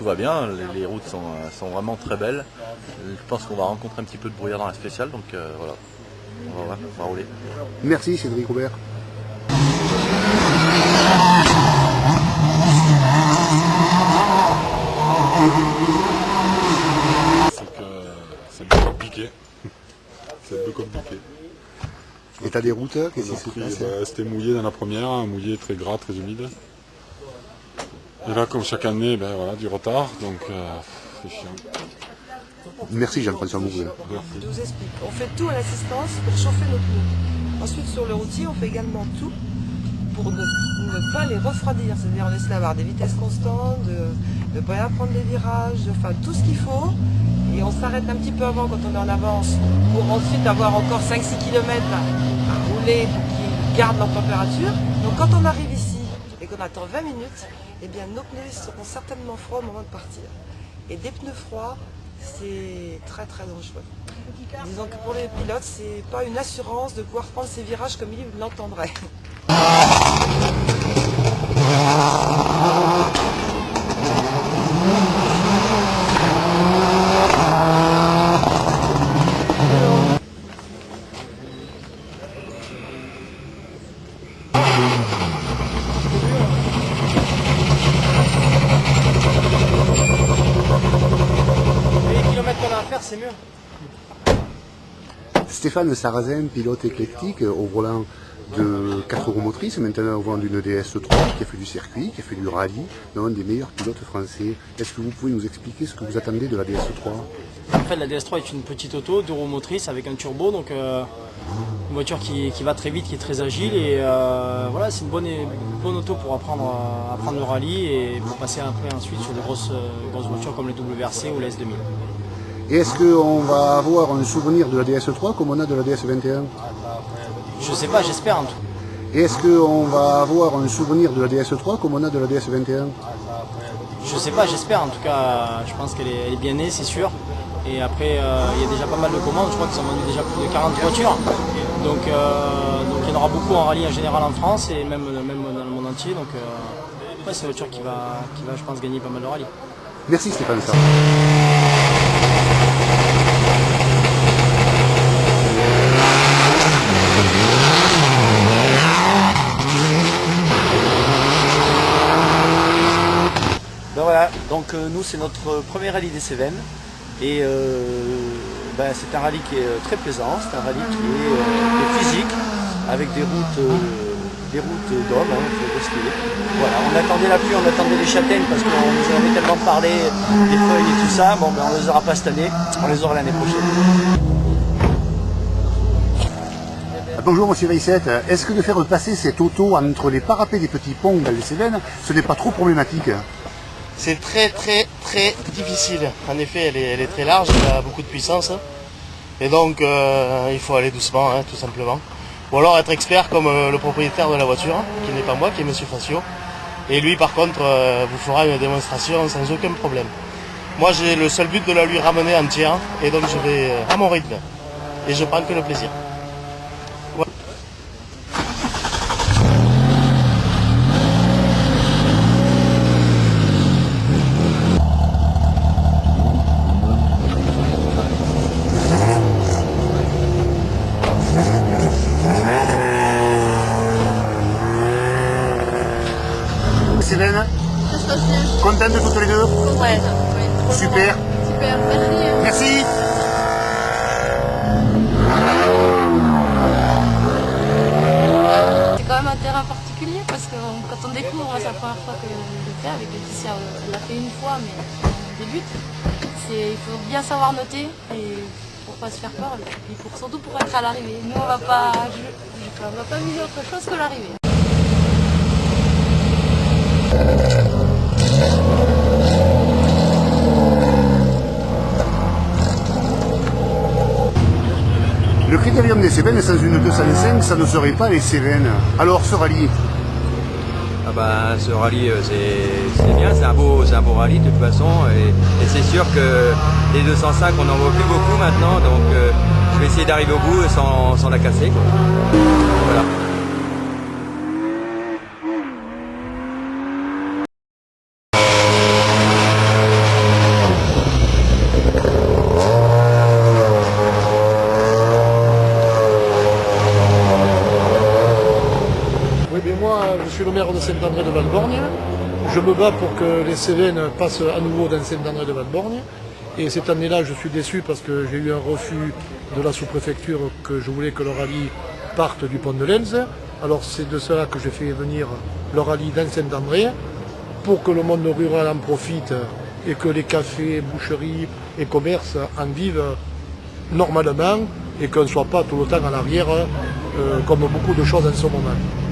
tout va bien, les routes sont vraiment très belles. Je pense qu'on va rencontrer un petit peu de brouillard dans la spéciale, donc voilà, on va rouler. Merci Cédric Robert. C'est un peu compliqué. C'est un peu compliqué. État des routes, qu'est-ce qui se passe? C'était mouillé dans la première, mouillé très gras, très humide. Et là, comme chaque année, voilà, du retard, donc c'est chiant. Merci Jean-François Mouret. Je vous explique. On fait tout à l'assistance pour chauffer nos pneus. Ensuite, sur le routier, on fait également tout pour ne pas les refroidir. C'est-à-dire, on laisse avoir des vitesses constantes, de bien prendre les virages, enfin tout ce qu'il faut. Et on s'arrête un petit peu avant quand on est en avance pour ensuite avoir encore 5-6 km à rouler pour qu'ils gardent leur température. Donc quand on arrive ici et qu'on attend 20 minutes, eh bien nos pneus seront certainement froids au moment de partir. Et des pneus froids, c'est très très dangereux. Disons que pour les pilotes, c'est pas une assurance de pouvoir prendre ces virages comme ils l'entendraient. C'est mieux. Stéphane Sarrazin, pilote éclectique au volant de 4 roues motrices, maintenant au volant d'une DS3, qui a fait du circuit, qui a fait du rallye, l'un des meilleurs pilotes français. Est-ce que vous pouvez nous expliquer ce que vous attendez de la DS3? En fait, la DS3 est une petite auto, 2 roues motrices avec un turbo, donc une voiture qui va très vite, qui est très agile, et voilà, c'est une bonne auto pour apprendre le rallye et pour passer après ensuite sur des grosses voitures comme les WRC ou les S2000. Et est-ce qu'on va avoir un souvenir de la DS3 comme on a de la DS21? Je sais pas, j'espère en tout. Et est-ce qu'on va avoir un souvenir de la DS3 comme on a de la DS21? Je sais pas, j'espère en tout cas. Je pense qu'elle est bien née, c'est sûr. Et après, il y a déjà pas mal de commandes. Je crois qu'ils ont vendu déjà plus de 40 voitures. Donc il y en aura beaucoup en rallye en général en France et même dans le monde entier. Donc ouais, c'est une voiture qui va, je pense, gagner pas mal de rallye. Merci Stéphane. Ben voilà, donc nous c'est notre premier rallye des Cévennes et c'est un rallye qui est très plaisant, c'est un rallye qui est physique avec des routes d'hommes, il faut respirer. Voilà, on attendait la pluie, on attendait les châtaignes parce qu'on nous avait tellement parlé des feuilles et tout ça, bon on les aura pas cette année, on les aura l'année prochaine. Bonjour Monsieur Veissette, est-ce que de faire passer cette auto entre les parapets des petits ponts dans les Cévennes, ce n'est pas trop problématique? C'est très très très difficile. En effet, elle est très large, elle a beaucoup de puissance. Et donc, il faut aller doucement, tout simplement. Ou alors être expert comme le propriétaire de la voiture, qui n'est pas moi, qui est Monsieur Facio. Et lui, par contre, vous fera une démonstration sans aucun problème. Moi, j'ai le seul but de la lui ramener entière, et donc je vais à mon rythme. Et je prends que le plaisir. Voilà. Cévennes, contente de toutes les deux? Ouais, oui. Super. Super, merci. Merci. C'est quand même un terrain particulier parce que quand on découvre, c'est la première fois que je le fais avec Laetitia, on l'a fait une fois mais on débute. Il faut bien savoir noter et pour pas se faire peur et puis surtout pour être à l'arrivée. Nous on va pas miser autre chose que l'arrivée. Le critérium des Cévennes, sans une 205, ça ne serait pas les Cévennes. Alors ce rallye? Ce rallye c'est bien, c'est un beau rallye de toute façon et c'est sûr que les 205 on n'en voit plus beaucoup maintenant donc je vais essayer d'arriver au bout sans la casser quoi. Voilà. maire de Saint-André-de-Valborgne. Je me bats pour que les Cévennes passent à nouveau dans Saint-André-de-Valborgne. Et cette année-là, je suis déçu parce que j'ai eu un refus de la sous-préfecture que je voulais que le rallye parte du pont de Lens. Alors c'est de cela que j'ai fait venir le rallye dans Saint-André pour que le monde rural en profite et que les cafés, boucheries et commerces en vivent normalement et qu'on ne soit pas tout le temps à l'arrière comme beaucoup de choses en ce moment.